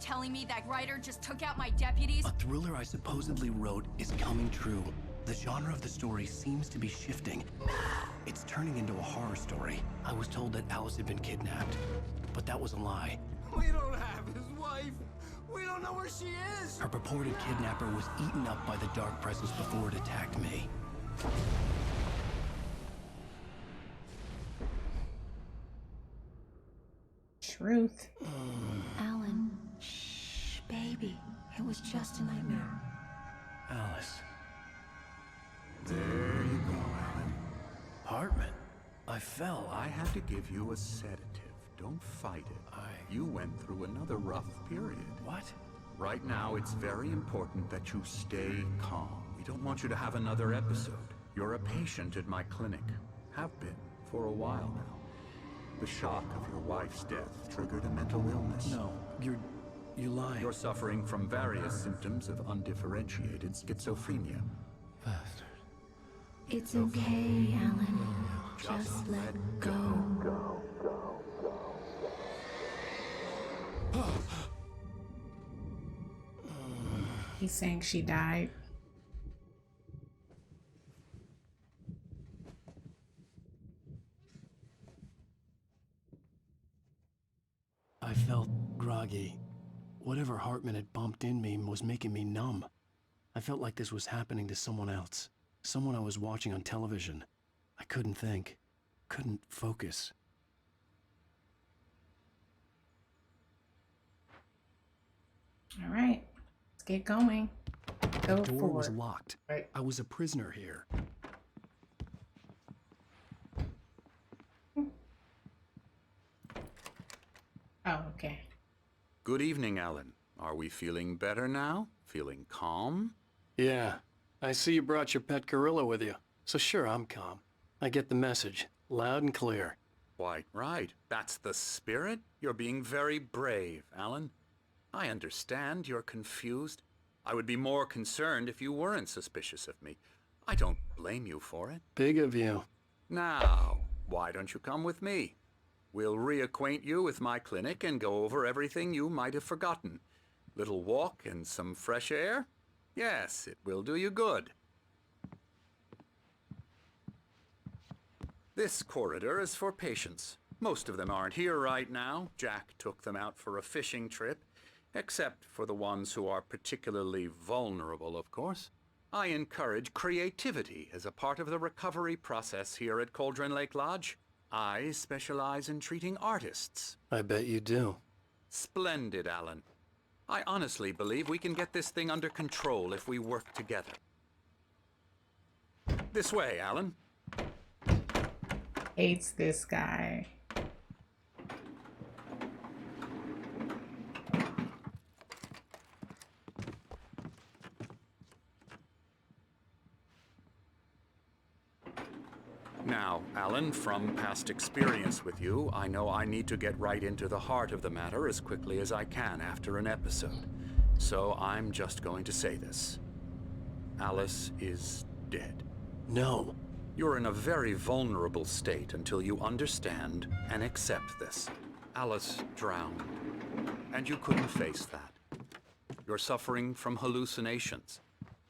telling me that writer just took out my deputies? A thriller I supposedly wrote is coming true. The genre of the story seems to be shifting. It's turning into a horror story. I was told that Alice had been kidnapped, but that was a lie. We don't have his wife. We don't know where she is. Her purported kidnapper was eaten up by the dark presence before it attacked me. Truth. Alan, shh, baby. It was just a nightmare. Alice. There you go, Alan. Hartman. I fell. I had to give you a sedative. Don't fight it. You went through another rough period. What? Right now, it's very important that you stay calm. We don't want you to have another episode. You're a patient at my clinic. Have been for a while now. The shock of your wife's death triggered a mental illness. No, you're lying. You're suffering from various symptoms of undifferentiated schizophrenia. Bastard. It's okay, Alan. Just let go. He's saying she died. I felt groggy. Whatever Hartman had bumped in me was making me numb. I felt like this was happening to someone else. Someone I was watching on television. I couldn't think. Couldn't focus. All right, let's get going. Go The door was forward. locked. Right. I was a prisoner here. Oh, okay. Good evening, Alan. Are we feeling better now? Feeling calm? Yeah. I see you brought your pet gorilla with you. So sure, I'm calm. I get the message. Loud and clear. Quite right. That's the spirit. You're being very brave, Alan. I understand you're confused. I would be more concerned if you weren't suspicious of me. I don't blame you for it. Big of you. Now, why don't you come with me? We'll reacquaint you with my clinic and go over everything you might have forgotten. Little walk and some fresh air? Yes, it will do you good. This corridor is for patients. Most of them aren't here right now. Jack took them out for a fishing trip, except for the ones who are particularly vulnerable, of course. I encourage creativity as a part of the recovery process here at Cauldron Lake Lodge. I specialize in treating artists. I bet you do. Splendid, Alan. I honestly believe we can get this thing under control if we work together. This way, Alan. Hates this guy. Now, Alan, from past experience with you, I know I need to get right into the heart of the matter as quickly as I can after an episode. So I'm just going to say this. Alice is dead. No. You're in a very vulnerable state until you understand and accept this. Alice drowned, and you couldn't face that. You're suffering from hallucinations,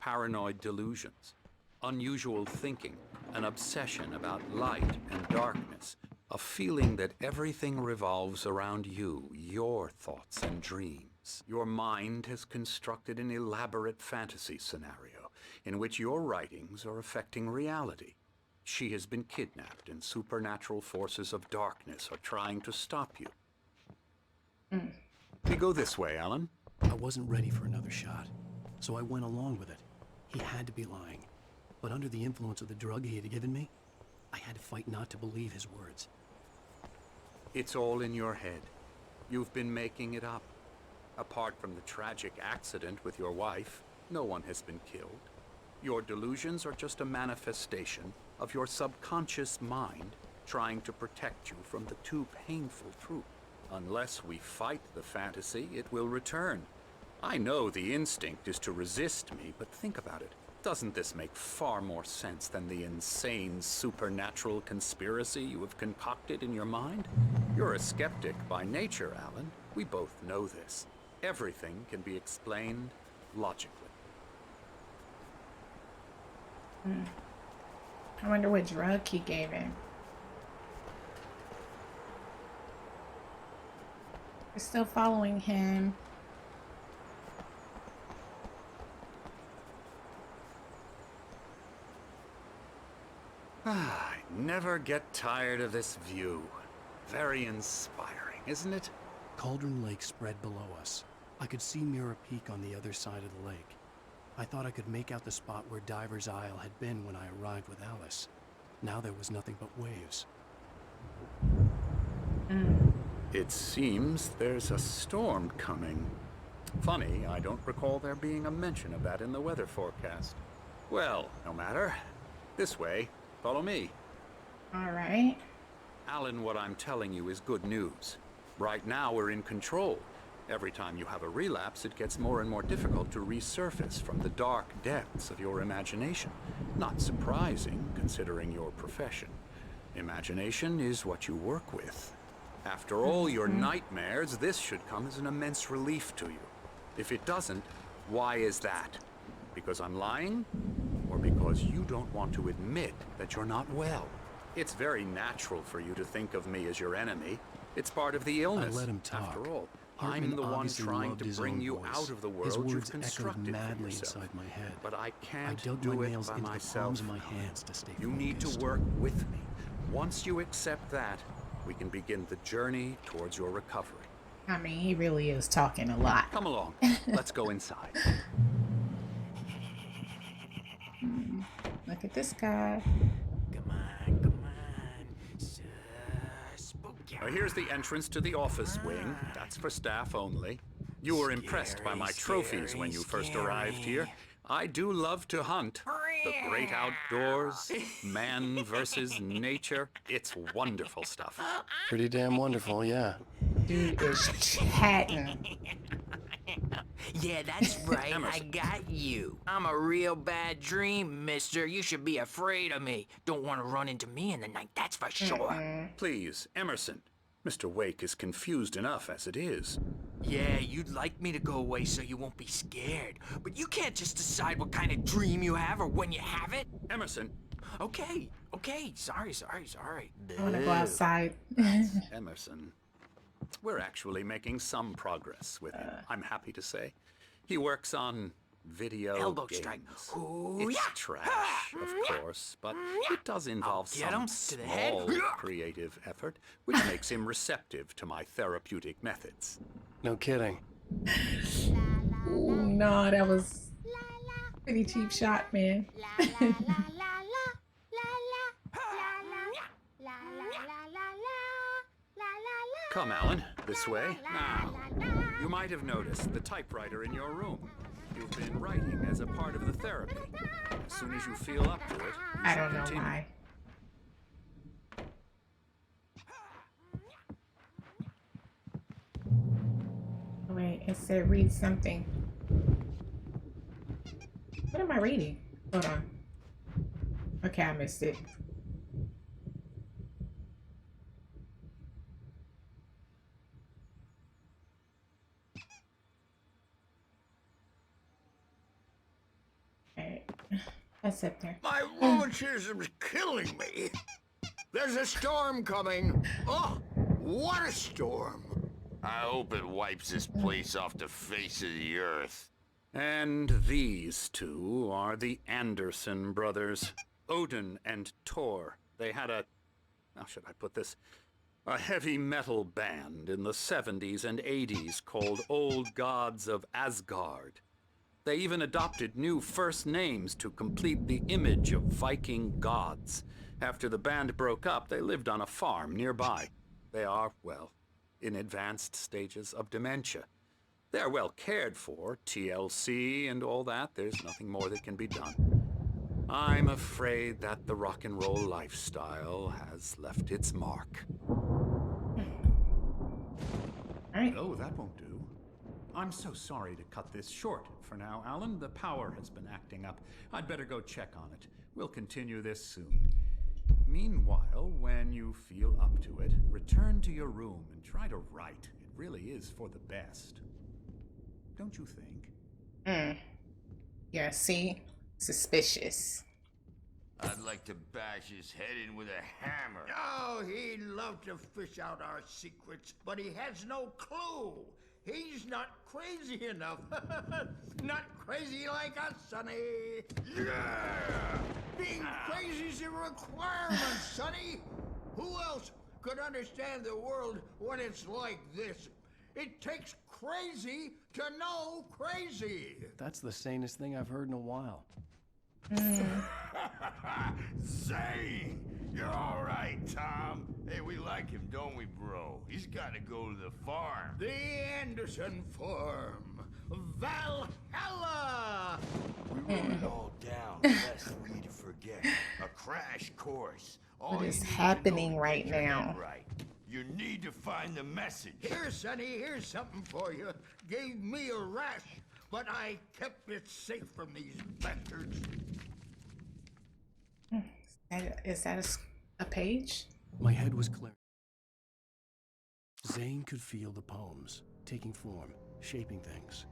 paranoid delusions, unusual thinking, an obsession about light and darkness, a feeling that everything revolves around you, your thoughts and dreams. Your mind has constructed an elaborate fantasy scenario in which your writings are affecting reality. She has been kidnapped, and supernatural forces of darkness are trying to stop you. We go this way, Alan. I wasn't ready for another shot, so I went along with it. He had to be lying. But under the influence of the drug he had given me, I had to fight not to believe his words. It's all in your head. You've been making it up. Apart from the tragic accident with your wife, no one has been killed. Your delusions are just a manifestation of your subconscious mind trying to protect you from the too painful truth. Unless we fight the fantasy, it will return. I know the instinct is to resist me, but think about it. Doesn't this make far more sense than the insane supernatural conspiracy you have concocted in your mind? You're a skeptic by nature, Alan. We both know this. Everything can be explained logically. I wonder what drug he gave him. We're still following him. I never get tired of this view. Very inspiring, isn't it? Cauldron Lake spread below us. I could see Mirror Peak on the other side of the lake. I thought I could make out the spot where Diver's Isle had been when I arrived with Alice. Now there was nothing but waves. It seems there's a storm coming. Funny, I don't recall there being a mention of that in the weather forecast. Well, no matter. This way. Follow me. All right. Alan, what I'm telling you is good news. Right now, we're in control. Every time you have a relapse, it gets more and more difficult to resurface from the dark depths of your imagination. Not surprising, considering your profession. Imagination is what you work with. After all your nightmares, this should come as an immense relief to you. If it doesn't, why is that? Because I'm lying? Or because you don't want to admit that you're not well? It's very natural for you to think of me as your enemy. It's part of the illness. I let him talk. After all, Hartman I'm the one obviously trying loved to his bring own you voice. out of the His world you've words echoed constructed for madly yourself. inside my head. But I I can't dug do my it nails by into the myself. palms of my hands to stay You need to focused. work with me. Once you accept that, we can begin the journey towards your recovery. I mean, he really is talking a lot. Come along. Let's go inside. Look at this guy. Come on. So spooky. Here's the entrance to the office wing. That's for staff only. You were impressed by my trophies when you first arrived here. I do love to hunt. The great outdoors, man versus nature. It's wonderful stuff. Pretty damn wonderful, yeah. Dude is chatting. Yeah, that's right. I Emerson. got you. I'm a real bad dream, mister. You should be afraid of me. Don't want to run into me in the night, that's for sure. Please, Emerson. Mr. Wake is confused enough as it is. Yeah, you'd like me to go away so you won't be scared. But you can't just decide what kind of dream you have or when you have it. Emerson. Okay. Sorry. I want to go outside. Emerson. We're actually making some progress with him, I'm happy to say. He works on video Elbow games. strike. Ooh, It's yeah. trash, of course, but it does involve get some him to the head. small creative effort, which makes him receptive to my therapeutic methods. No kidding. Ooh, no, that was pretty cheap shot, man. Come, Alan, this way. Now, you might have noticed the typewriter in your room. You've been writing as a part of the therapy. As soon as you feel up to it, you I should don't know continue. why. Wait, it said read something. What am I reading? Hold on. Okay, I missed it. Alright. That's up there. My rheumatism's killing me. There's a storm coming. Oh, what a storm. I hope it wipes this place off the face of the earth. And these two are the Anderson brothers, Odin and Tor. They had a, how should I put this? A heavy metal band in the 70s and 80s called Old Gods of Asgard. They even adopted new first names to complete the image of Viking gods. After the band broke up, they lived on a farm nearby. They are, well, in advanced stages of dementia. They're well cared for, TLC and all that. There's nothing more that can be done. I'm afraid that the rock and roll lifestyle has left its mark. Alright. Oh, that won't do. I'm so sorry to cut this short for now, Alan. The power has been acting up. I'd better go check on it. We'll continue this soon. Meanwhile, when you feel up to it, return to your room and try to write. It really is for the best. don't you think? Yeah, see? Suspicious. I'd like to bash his head in with a hammer. Oh, he'd love to fish out our secrets, but he has no clue. He's not crazy enough. Not crazy like us, Sonny. Yeah! Being crazy's a requirement, Sonny. Who else could understand the world when it's like this? It takes crazy to know crazy. That's the sanest thing I've heard in a while. Zane! You're all right, Tom. Hey, we like him, don't we, bro? He's got to go to the farm. The Anderson Farm. Valhalla! We wrote it all down, best for you to forget. A crash course. All What you is need to happening know to right get your head now? Right. You need to find the message. Here, Sonny, here's something for you. Gave me a rash, but I kept it safe from these bastards. Is that a page? My head was clear. Zane could feel the poems, taking form, shaping things.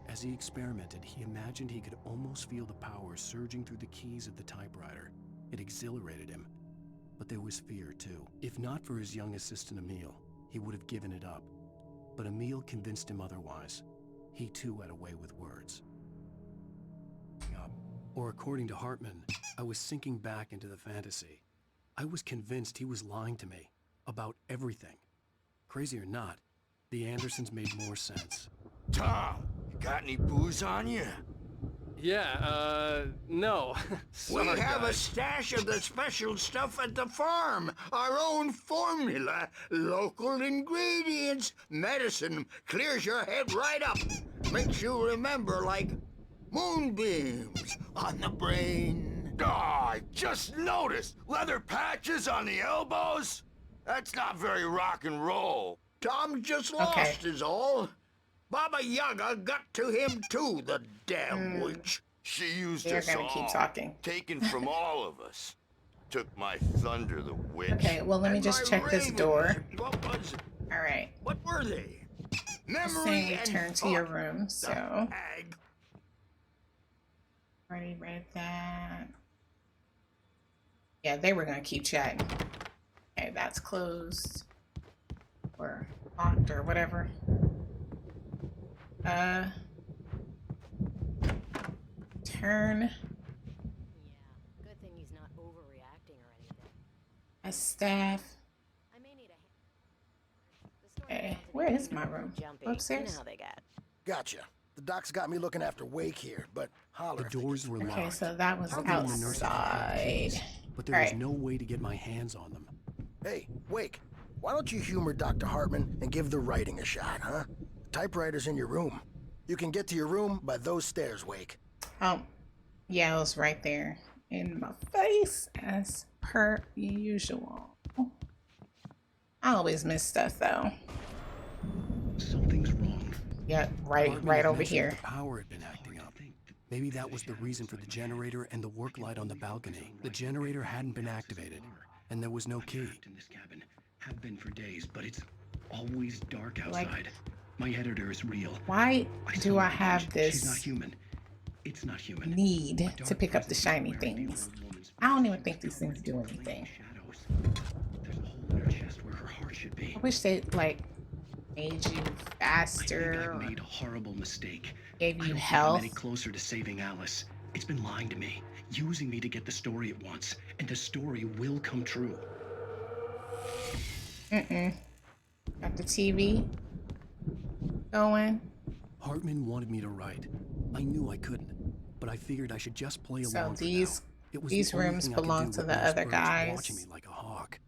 As he experimented, he imagined he could almost feel the power surging through the keys of the typewriter. It exhilarated him. But there was fear, too. If not for his young assistant Emil, he would have given it up. But Emil convinced him otherwise. He too had a way with words. Or according to Hartman, I was sinking back into the fantasy. I was convinced he was lying to me about everything. Crazy or not, the Andersons made more sense. Tom, you got any booze on you? Yeah, no. We have a stash of the special stuff at the farm. Our own formula. Local ingredients. Medicine clears your head right up. Makes you remember like moonbeams on the brain. Oh, I just noticed. Leather patches on the elbows? That's not very rock and roll. Tom just lost is all. Baba Yaga got to him too, the damn witch. She used They're us gonna all. keep talking. Taken from all of us. Took my thunder, the witch. Okay, well, let me And just my check this ravens. door. What was it? All right. What were they? It's Memory saying and return to your thought. room, The so hag. already read that. Yeah, they were gonna keep chatting. Okay, that's closed. Or locked or whatever. Turn Yeah, good thing he's not overreacting or anything. a staff. I may need a hand. Okay, where is my room? Jumpy. You Upstairs? know how they get. Gotcha. The doc's got me looking after Wake here, but holler. The if they doors get were through. locked. Okay, so that was Even the nurses had outside. keys, but there All was right. no way to get my hands on them. Hey, Wake, why don't you humor Dr. Hartman and give the writing a shot, huh? The typewriter's in your room. You can get to your room by those stairs, Wake. Oh, yeah, it was right there in my face as per usual. I always miss stuff though. Something's wrong. Yep, right Hartman had over mentioned here. The power had been acting up. Maybe that was the reason for the generator and the work light on the balcony. The generator hadn't been activated, and there was no key. In this cabin, have been for days, but it's always dark Like- outside. My editor is real. Why do saw I her. have She's not this human. It's not human. need A to dark pick up the presence shiny wearing the things? old woman's I don't face. even think these things do anything. Shadows. There's a hole in her chest where her heart should be. I wish they like made you I think faster I've or made a horrible mistake. gave I you don't think I'm health. any closer to saving Alice. It's been lying to me, using me to get the story it wants, and the story will come true. Got the TV going. Hartman wanted me to write. I knew I couldn't, but I figured I should just play So along for these- now. It was these the only rooms thing I could belong do to with the those other birds guys. watching me like a hawk.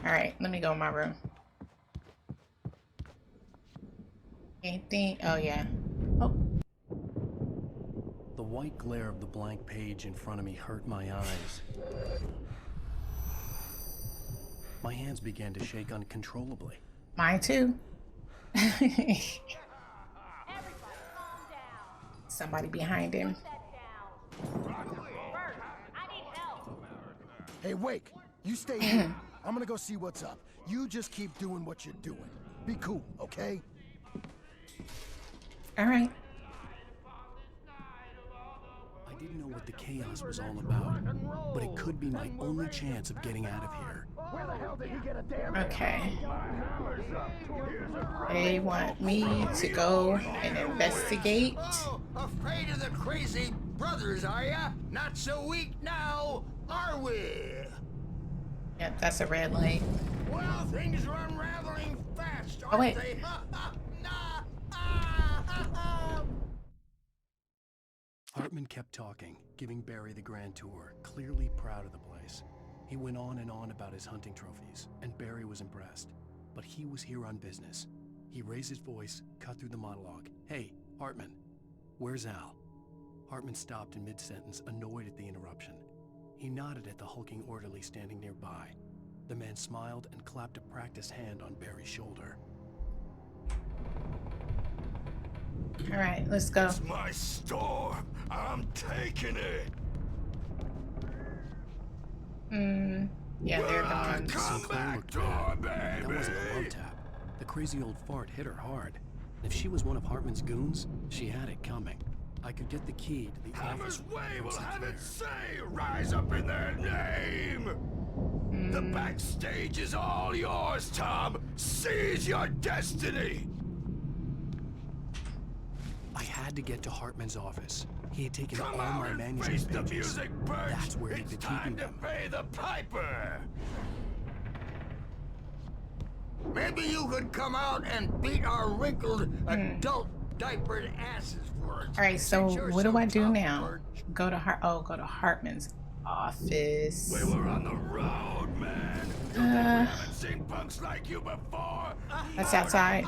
All right, let me go in my room. Anything? Oh yeah. Oh, The white glare of the blank page in front of me hurt my eyes. My hands began to shake uncontrollably. mine too. Somebody behind him. Hey, Wake, you stay here. I'm gonna go see what's up. You just keep doing what you're doing. Be cool, okay? All right. I didn't know what the chaos was all about, but it could be my only chance of getting out of here. Where the hell did he get a damn Okay. hammer? They want me to go and investigate. Oh, afraid of the crazy brothers, are ya? Not so weak now, are we? Yep, that's a red light. Well, things are unraveling fast, aren't Oh, wait. they? Hartman kept talking, giving Barry the grand tour, clearly proud of the place. He went on and on about his hunting trophies, and Barry was impressed. But he was here on business. He raised his voice, cut through the monologue. "Hey, Hartman, where's Al?" Hartman stopped in mid-sentence, annoyed at the interruption. He nodded at the hulking orderly standing nearby. The man smiled and clapped a practiced hand on Barry's shoulder. All right, let's go. It's my store. I'm taking it. Yeah, they're gone. Come back, door, That baby. wasn't a love tap. The crazy old fart hit her hard. If she was one of Hartman's goons, she had it coming. I could get the key to the office. Hammer's Way will once it's have there. it say, rise up in their name. The backstage is all yours, Tom. Seize your destiny. I had to get to Hartman's office. He had taken Come all out my and manuscript face the pages. music, Birch. That's where he'd It's been time keeping to them. pay the piper. Maybe you could come out and beat our wrinkled adult diapered asses for us. All right, so Since you're what do so I do tough, now? Birch. Go to Hartman's office. We were on the road, man. You think we haven't seen punks like you before? That's outside.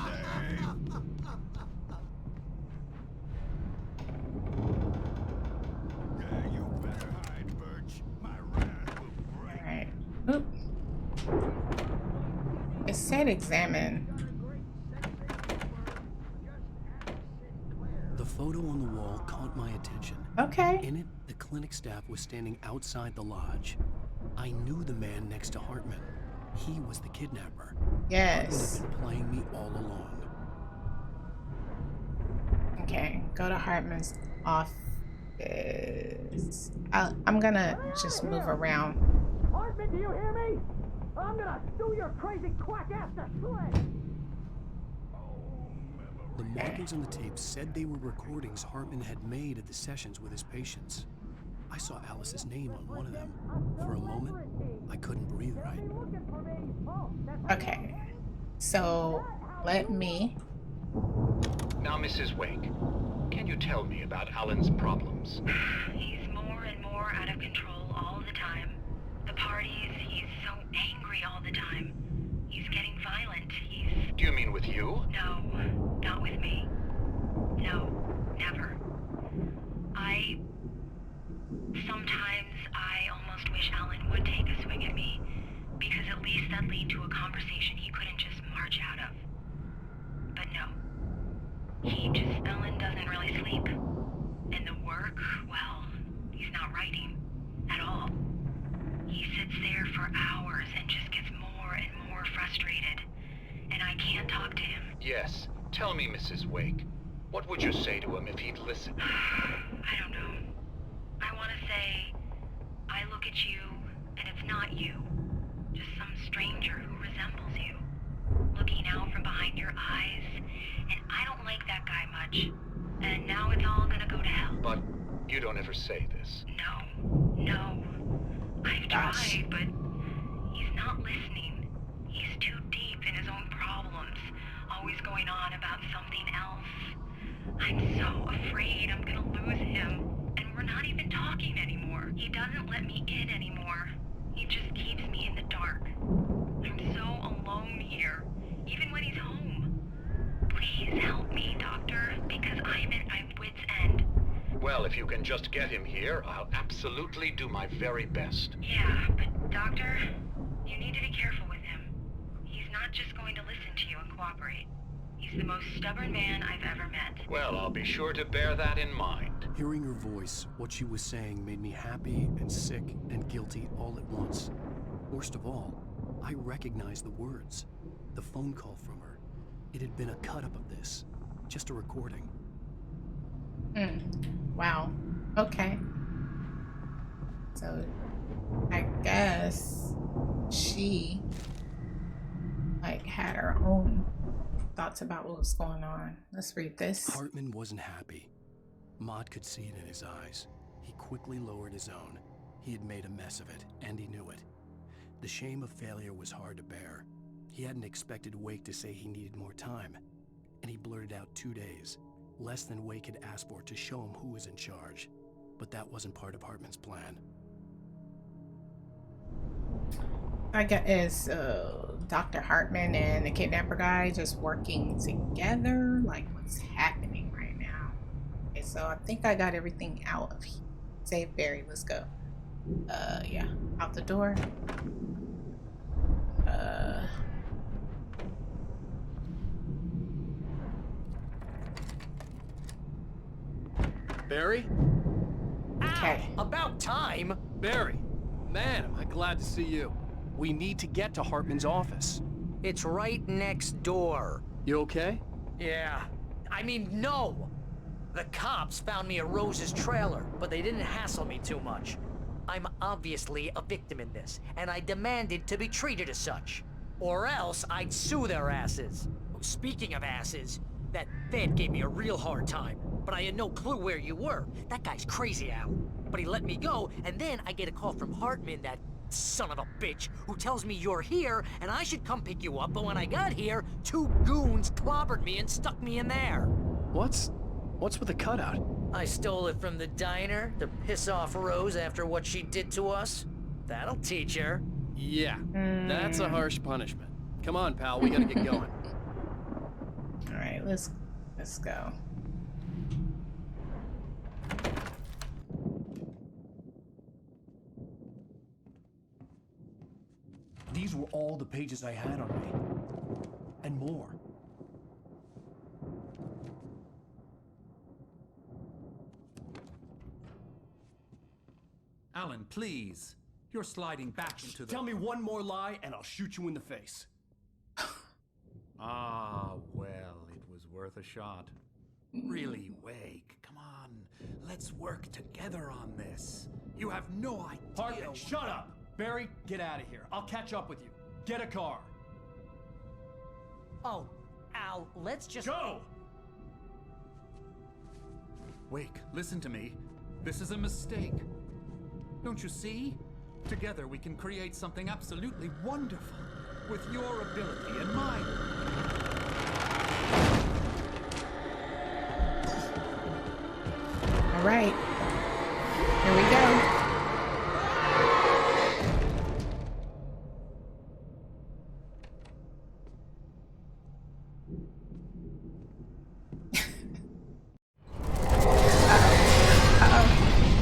Yeah, you better hide, Birch. My wrath will break. All right. Oop. It said examine. The photo on the wall caught my attention. Okay. In it, the clinic staff was standing outside the lodge. I knew the man next to Hartman. He was the kidnapper. Yes. Hartman had been playing me all along. Okay. Go to Hartman's office. I'm gonna just move around. Hartman, do you hear me? I'm gonna sue your crazy quack ass to shreds. The markings on the tape said they were recordings Hartman had made at the sessions with his patients. I saw Alice's name on one of them. For a moment, I couldn't breathe right. Okay. So let me. Now, Mrs. Wake, can you tell me about Alan's problems? He's more and more out of control all the time. The parties, he's so angry all the time. He's getting violent. Do you mean with you? No, not with me. No, never. Sometimes I almost wish Alan would take a swing at me, because at least that'd lead to a conversation he couldn't just march out of. But no. Alan doesn't really sleep. And the work, well, he's not writing at all. He sits there for hours and just gets more and more frustrated. And I can't talk to him. Yes. Tell me, Mrs. Wake. What would you say to him if he'd listen? I don't know. I want to say, I look at you, and it's not you. Just some stranger who resembles you. Looking out from behind your eyes. And I don't like that guy much. And now it's all gonna go to hell. But you don't ever say this. No. I've tried, but he's not listening. He's too deep in his own problems. Always going on about something else. I'm so afraid I'm gonna lose him. And we're not even talking anymore. He doesn't let me in anymore. He just keeps me in the dark. I'm so alone here, even when he's home. Please help me, Doctor, because I'm at my wit's end. Well, if you can just get him here, I'll absolutely do my very best. Yeah, but Doctor, you need to be careful with him. He's not just going to listen to you and cooperate. He's the most stubborn man I've ever met. Well, I'll be sure to bear that in mind. Hearing her voice, what she was saying made me happy and sick and guilty all at once. Worst of all, I recognized the words. The phone call from her. It had been a cut-up of this. Just a recording. Wow. Okay. So, I guess she, like, had her own thoughts about what was going on. Let's read this. Hartman wasn't happy. Mott could see it in his eyes. He quickly lowered his own. He had made a mess of it, and he knew it. The shame of failure was hard to bear. He hadn't expected Wake to say he needed more time, and he blurted out 2 days, less than Wake had asked for, to show him who was in charge. But that wasn't part of Hartman's plan. I guess Dr. Hartman and the kidnapper guy just working together. Like, what's happening right now? Okay, so I think I got everything out of here. Save Barry, let's go. Yeah, out the door. Barry? Okay. About time. Barry! Man, am I glad to see you. We need to get to Hartman's office. It's right next door. You okay? Yeah. I mean, no. The cops found me at Rose's trailer, but they didn't hassle me too much. I'm obviously a victim in this, and I demanded to be treated as such. Or else I'd sue their asses. Speaking of asses, that Fed gave me a real hard time, but I had no clue where you were. That guy's crazy, Al. But he let me go, and then I get a call from Hartman, that son of a bitch, who tells me you're here and I should come pick you up, but when I got here, 2 goons clobbered me and stuck me in there. What's with the cutout? I stole it from the diner to piss off Rose after what she did to us. That'll teach her. Yeah, that's a harsh punishment. Come on, pal, we gotta get going. Alright, let's go. These were all the pages I had on me. And more. Alan, please. You're sliding back into the... Tell me one more lie and I'll shoot you in the face. Ah, well, it was worth a shot. Really, Wake, come on. Let's work together on this. You have no idea... Hartman, shut up! Barry, get out of here. I'll catch up with you. Get a car. Oh, Al, let's just... Go! Wake, listen to me. This is a mistake. Don't you see? Together we can create something absolutely wonderful. With your ability and mine. All right. Here we go.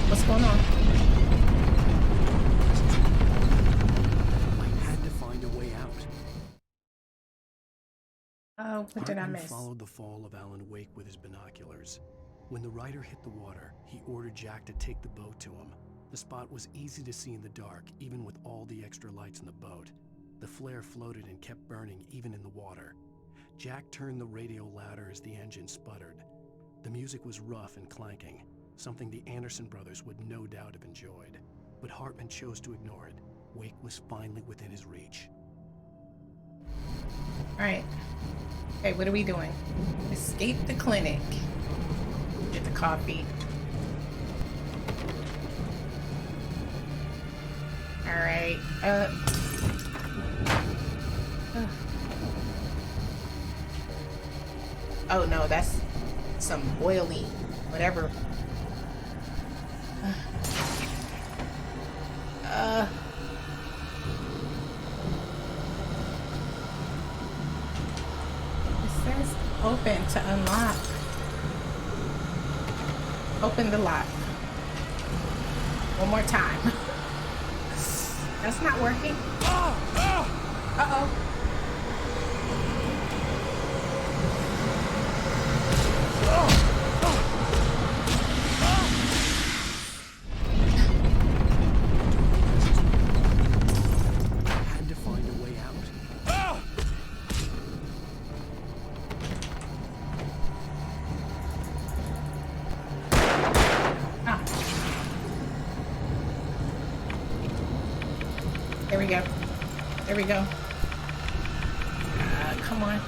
What's going on? I had to find a way out. Oh, what did I Hartman miss? followed the fall of Alan Wake with his binoculars. When the rider hit the water, he ordered Jack to take the boat to him. The spot was easy to see in the dark, even with all the extra lights in the boat. The flare floated and kept burning even in the water. Jack turned the radio louder as the engine sputtered. The music was rough and clanking, something the Anderson brothers would no doubt have enjoyed. But Hartman chose to ignore it. Wake was finally within his reach. Alright. Okay, what are we doing? Escape the clinic. Get the coffee. Alright. Oh no, that's some oily whatever. It says open to unlock. Open the lock. One more time. That's not working. Uh-oh. Had to find a way out. we go. There we go. Come on.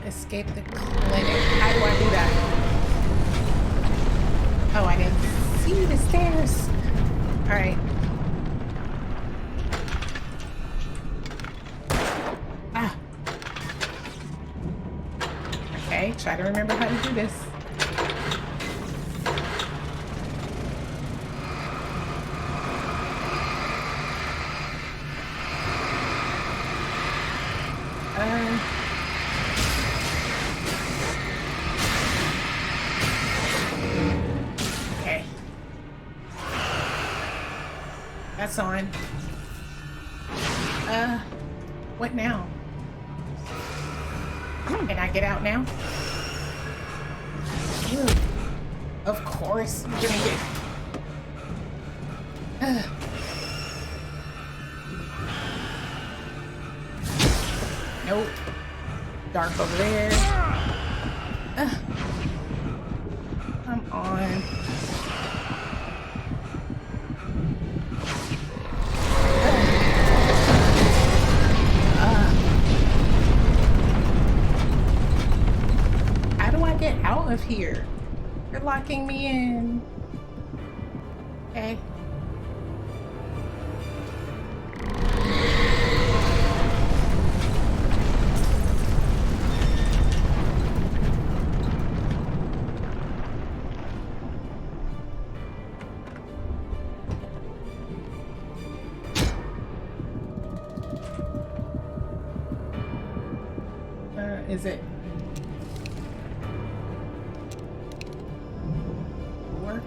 Escape the clinic. How do I do that? Oh, I didn't see the stairs. All right. Ah. Okay, try to remember how to do this. Okay. That's on. What now? Can I get out now? Ew. Of course, you're gonna get. Nope. Dark over there. Come on. How do I get out of here? You're locking me in. Okay. Is it? Work?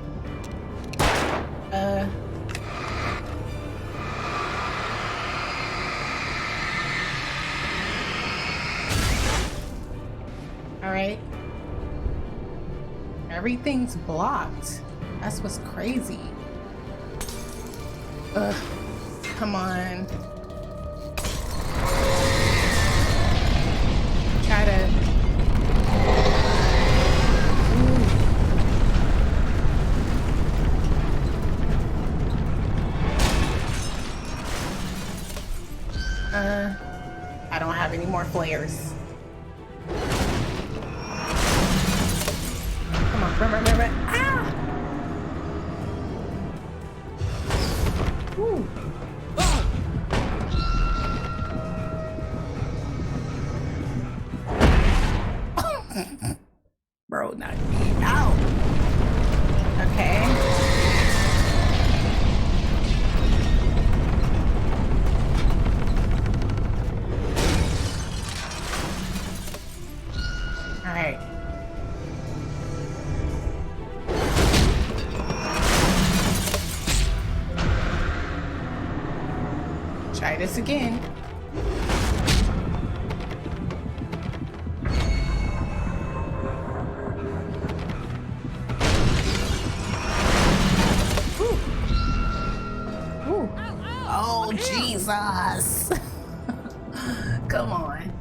All right. Everything's blocked. That's what's crazy. Ugh. Come on. Try to. I don't have any more flares. Come on, run. Ah! Ooh. Bro, knock me out. Okay. All right. Try this again. Oh, Jesus. Come on.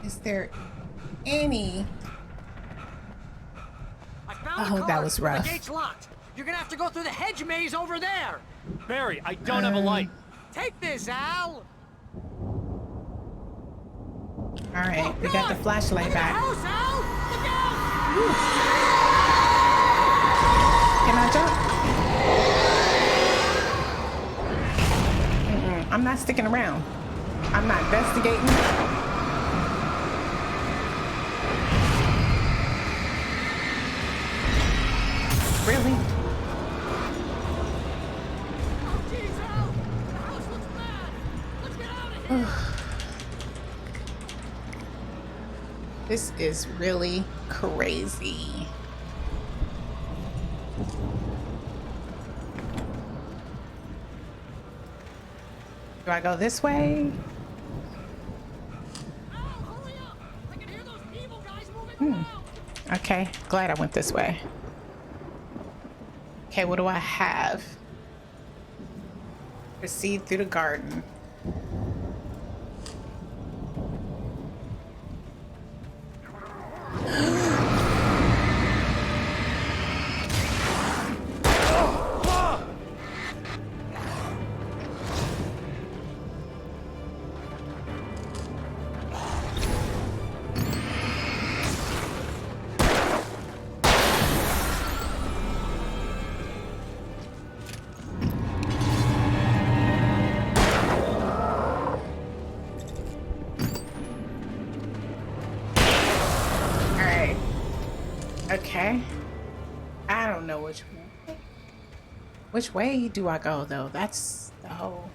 Is there any... I found Oh, the car, that was rough. The gate's locked. You're gonna have to go through the hedge maze over there. Barry, I don't have a light. Take this, Al. All right, we got the flashlight back. House, Al! Look out! Can I jump? I'm not sticking around. I'm not investigating. Really? Oh, jeez, Al! The house looks bad. Let's get out of here. This is really crazy. Do I go this way? Al, hurry up! I can hear those evil guys moving around. Okay, glad I went this way. Okay, what do I have? Proceed through the garden. Okay. I don't know which way. Which way do I go though? That's the whole.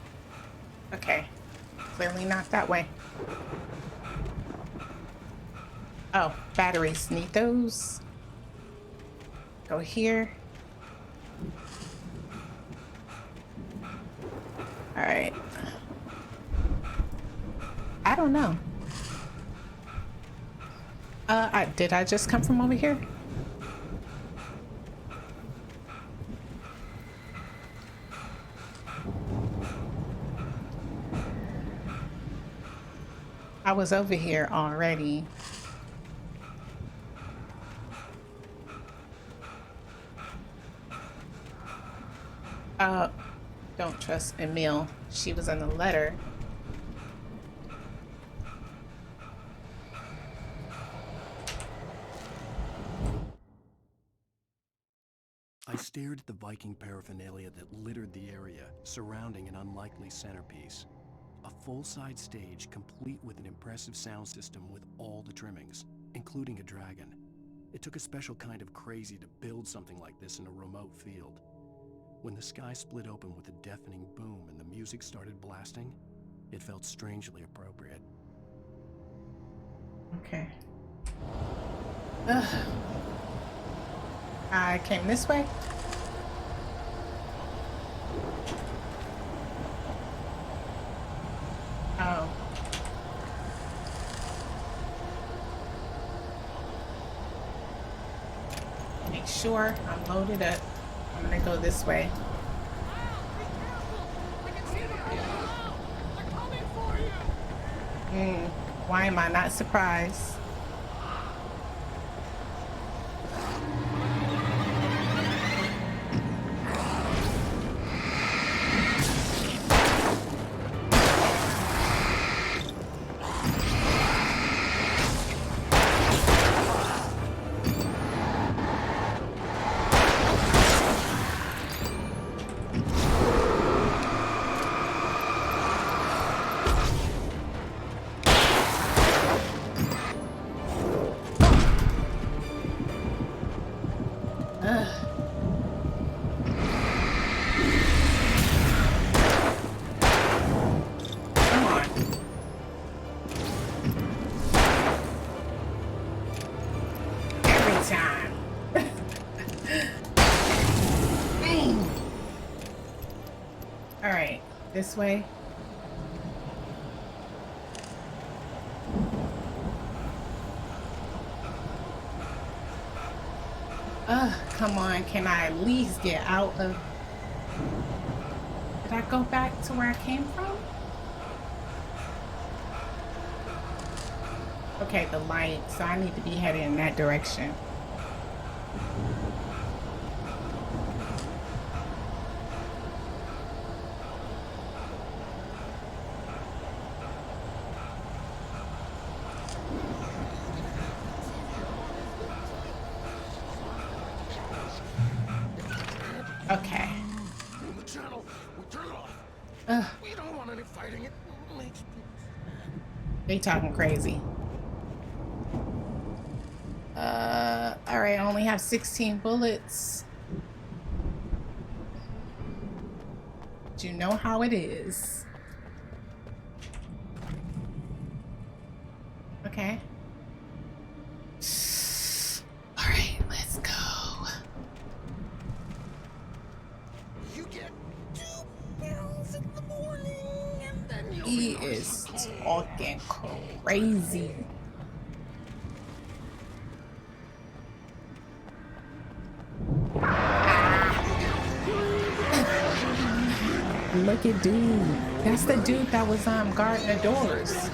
Okay. Clearly not that way. Oh, batteries. Need those. Go here. All right. I don't know. Did I just come from over here? I was over here already. Don't trust Emile. She was in the letter. I stared at the Viking paraphernalia that littered the area, surrounding an unlikely centerpiece. A full-size stage complete with an impressive sound system with all the trimmings, including a dragon. It took a special kind of crazy to build something like this in a remote field. When the sky split open with a deafening boom and the music started blasting, it felt strangely appropriate. Okay. Ugh. I came this way. Oh. Make sure I'm loaded up. I'm gonna go this way. Why am I not surprised? This way. Come on, can I at least get out of... Did I go back to where I came from? Okay, the light, so I need to be headed in that direction. Okay. The channel, we turn it off. We don't want any fighting. It makes me... They talking crazy. Alright, I only have 16 bullets. But you know how it is. Okay. Alright, let's go. You get 2 pills in the morning and then you'll He is talking crazy. Look at dude. That's the dude that was guarding the doors.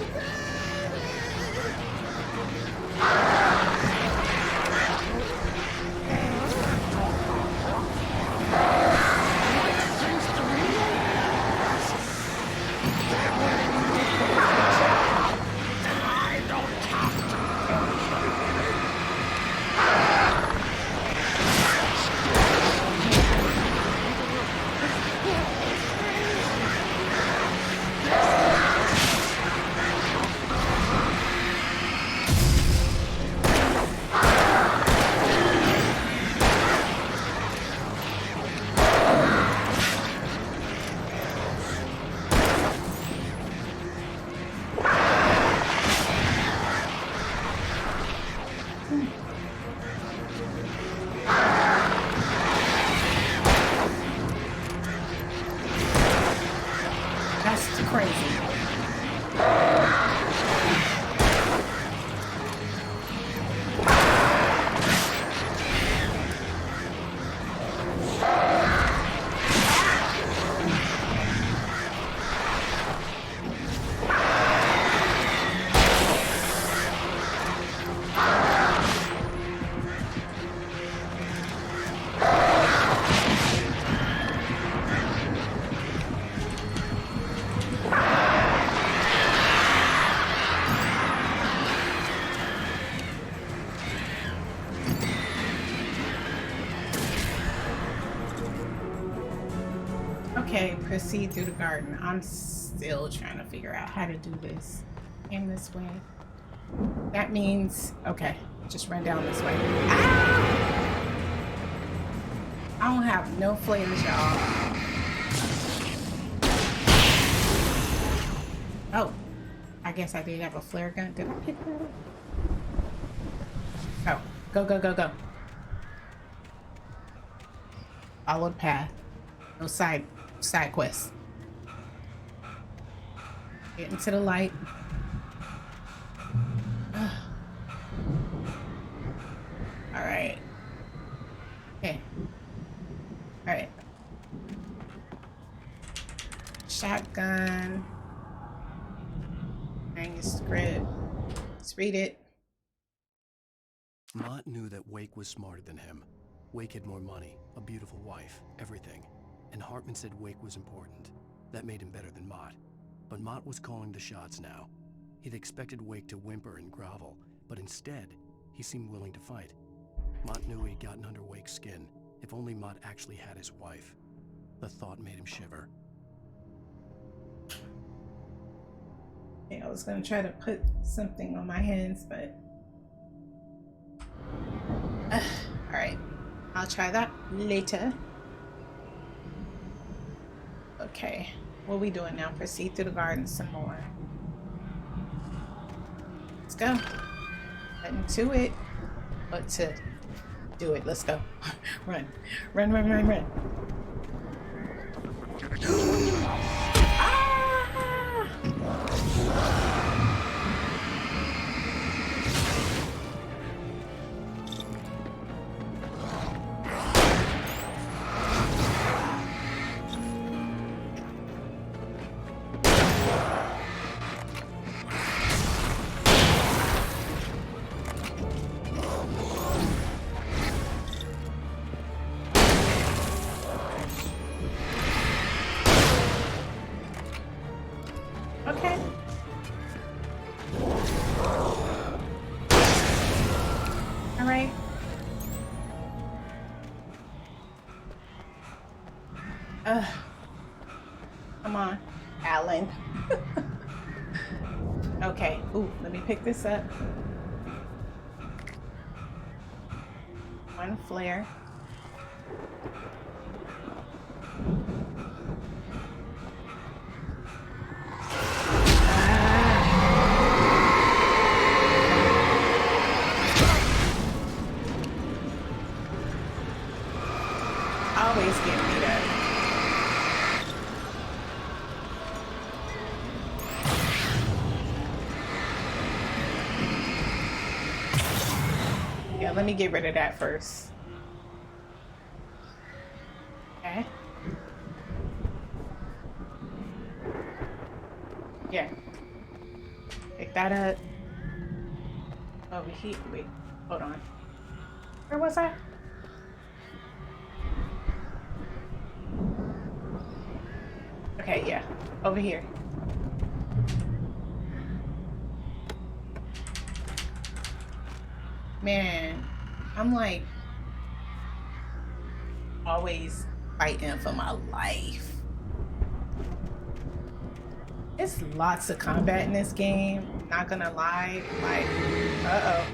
That's crazy. Okay, proceed through the garden. I'm still trying to figure out how to do this. Aim this way. That means, okay, just run down this way. Ah! I don't have no flares, y'all. Oh, I guess I did have a flare gun. Did I pick that up? Oh, go, go, go, go. Follow the path. No side quests. Get into the light. All right. Okay. All right. Shotgun. Manuscript. Let's read it. Mott knew that Wake was smarter than him. Wake had more money, a beautiful wife, everything. And Hartman said Wake was important. That made him better than Mott. But Mott was calling the shots now. He'd expected Wake to whimper and grovel, but instead, he seemed willing to fight. Mott knew he'd gotten under Wake's skin. If only Mott actually had his wife. The thought made him shiver. Yeah, I was gonna try to put something on my hands, but... Alright, I'll try that later. Okay, what are we doing now? Proceed through the garden some more. Let's go. Getting to it. But to do it, let's go. Run. Run, run, run, run. Okay. All right. Come on, Alan. Okay. Ooh, let me pick this up. One flare. Always get beat up. Yeah, let me get rid of that first. Okay. Yeah. Pick that up. Over here. Wait, hold on. Where was I? Okay, yeah, over here. Man, I'm like always fighting for my life. It's lots of combat in this game, not gonna lie. Like, uh-oh.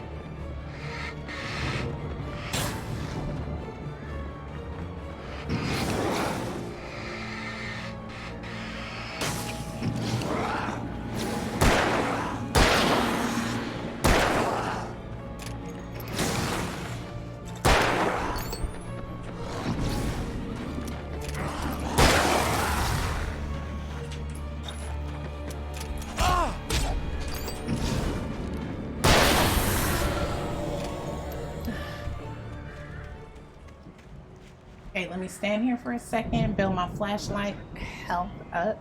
Okay, let me stand here for a second, build my flashlight health up.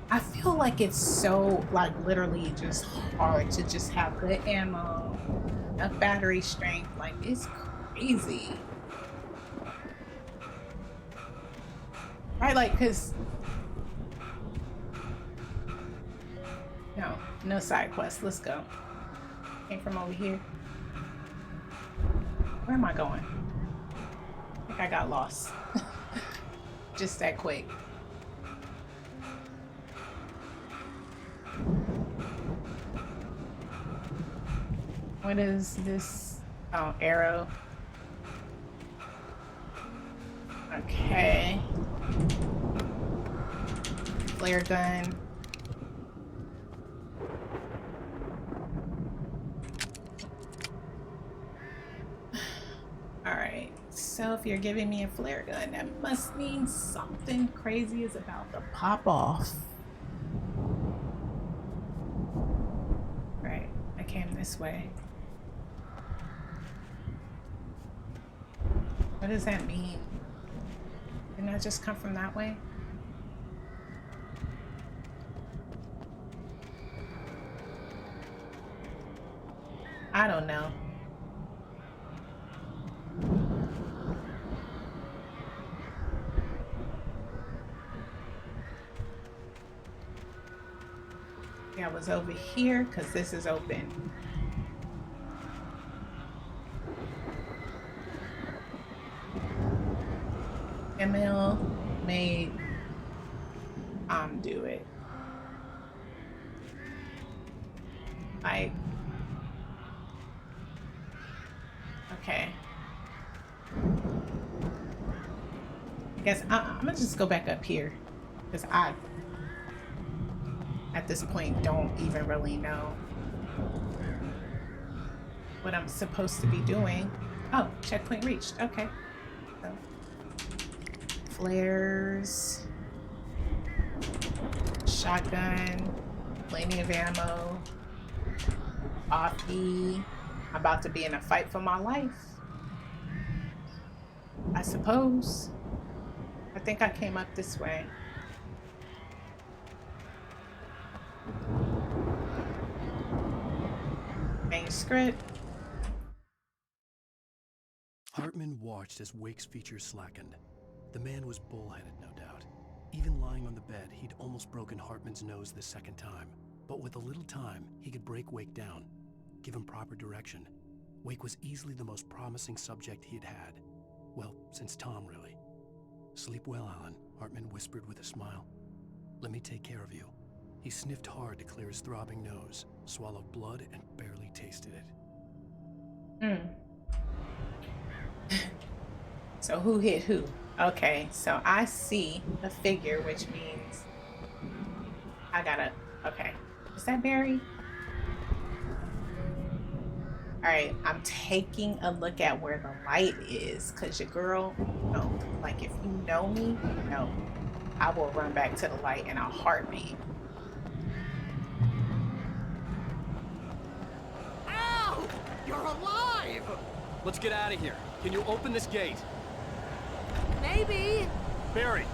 I feel like it's so, like, literally just hard to just have good ammo, enough battery strength. Like, it's crazy. Right, like, because... No side quest. Let's go. Came from over here. Where am I going? I think I got lost. Just that quick. What is this? Oh, arrow. Okay. Flare gun. Alright, so if you're giving me a flare gun, that must mean something crazy is about to pop off. Right, I came this way. What does that mean? Didn't I just come from that way? I don't know. Yeah, I was over here because this is open. ML made do it. Like, okay. I guess I'm gonna just go back up here because I, at this point, don't even really know what I'm supposed to be doing. Oh, checkpoint reached. Okay. So, flares, shotgun, plenty of ammo, offie. I'm about to be in a fight for my life, I suppose. I think I came up this way. Manuscript. Hartman watched as Wake's features slackened. The man was bullheaded, no doubt. Even lying on the bed, he'd almost broken Hartman's nose the second time. But with a little time, he could break Wake down, give him proper direction. Wake was easily the most promising subject he had had. Well, since Tom, really. "Sleep well, Alan," Hartman whispered with a smile. "Let me take care of you." He sniffed hard to clear his throbbing nose, swallowed blood, and barely tasted it. So who hit who? Okay, so I see a figure, which means I gotta, okay. Is that Barry? All right, I'm taking a look at where the light is, because your girl, no, like if you know me, you know, I will run back to the light in a heartbeat. Ow! You're alive! Let's get out of here. Can you open this gate? Maybe. Barry.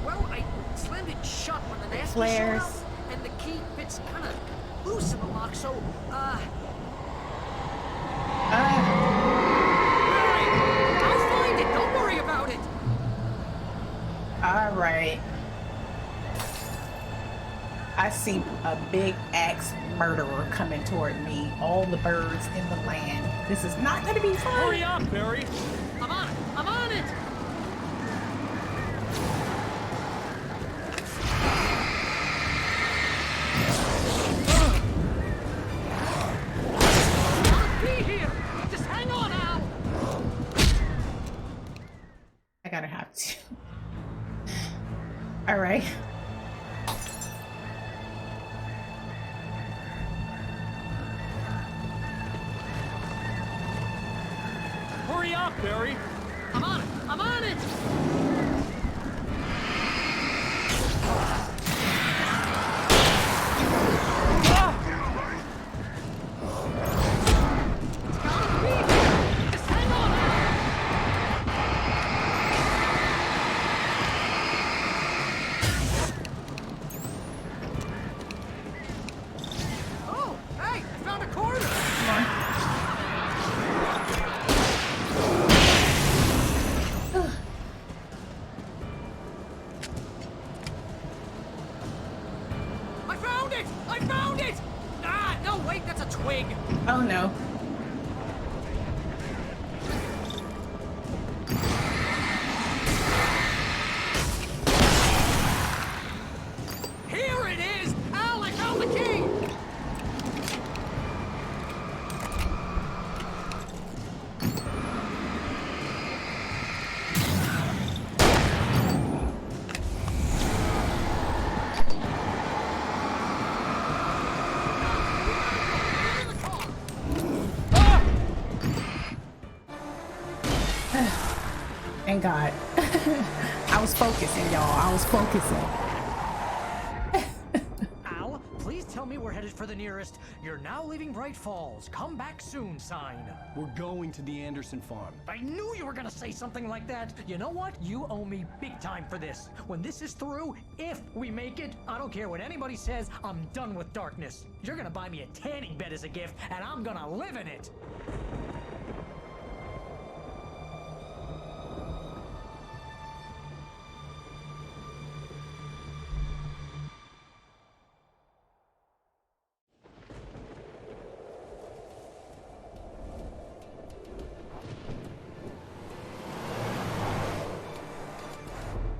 Well, I slammed it shut when the nasty Flares. showed up, and the key fits kind of loose in the lock, so, Barry, I'll find it. Don't worry about it. All right. I see a big axe murderer coming toward me. All the birds in the land. This is not going to be fun. Hurry up, Barry. I'm on it. I'm on it. Be here. Just hang on, Al. I gotta have to. All right. Hurry up, Barry. I'm on it. I'm on it. Thank God. I was focusing, y'all. I was focusing. Al, please tell me we're headed for the nearest "You're now leaving Bright Falls. Come back soon" sign. We're going to the Anderson farm. I knew you were gonna say something like that. You know what? You owe me big time for this. When this is through, if we make it, I don't care what anybody says, I'm done with darkness. You're gonna buy me a tanning bed as a gift, and I'm gonna live in it.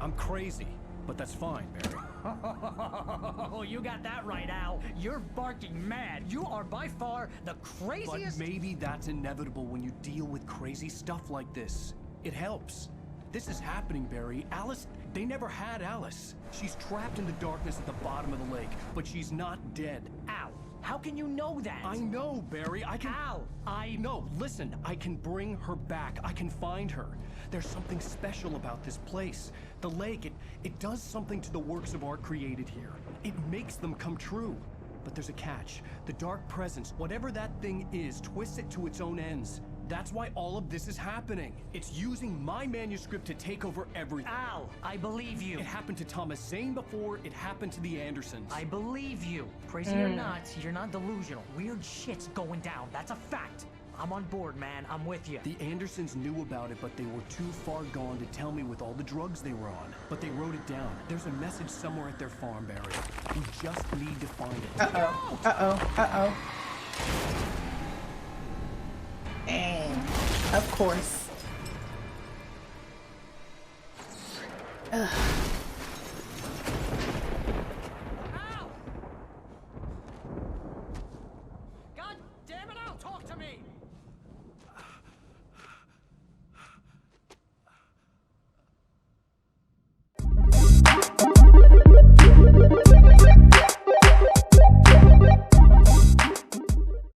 I'm crazy, but that's fine, Barry. Oh, you got that right, Al. You're barking mad. You are by far the craziest. But maybe that's inevitable when you deal with crazy stuff like this. It helps. This is happening, Barry. Alice, they never had Alice. She's trapped in the darkness at the bottom of the lake, but she's not dead. Al, how can you know that? I know, Barry. I can... Al, No, listen. I can bring her back. I can find her. There's something special about this place. The lake, it does something to the works of art created here. It makes them come true. But there's a catch. The dark presence, whatever that thing is, twists it to its own ends. That's why all of this is happening. It's using my manuscript to take over everything. Al, I believe you. It happened to Thomas Zane before, it happened to the Andersons. I believe you. Crazy or not, you're not delusional. Weird shit's going down. That's a fact. I'm on board, man. I'm with you. The Andersons knew about it, but they were too far gone to tell me with all the drugs they were on. But they wrote it down. There's a message somewhere at their farm, Barry. We just need to find it. Uh-oh. Uh-oh. Uh-oh. And of course. Ugh.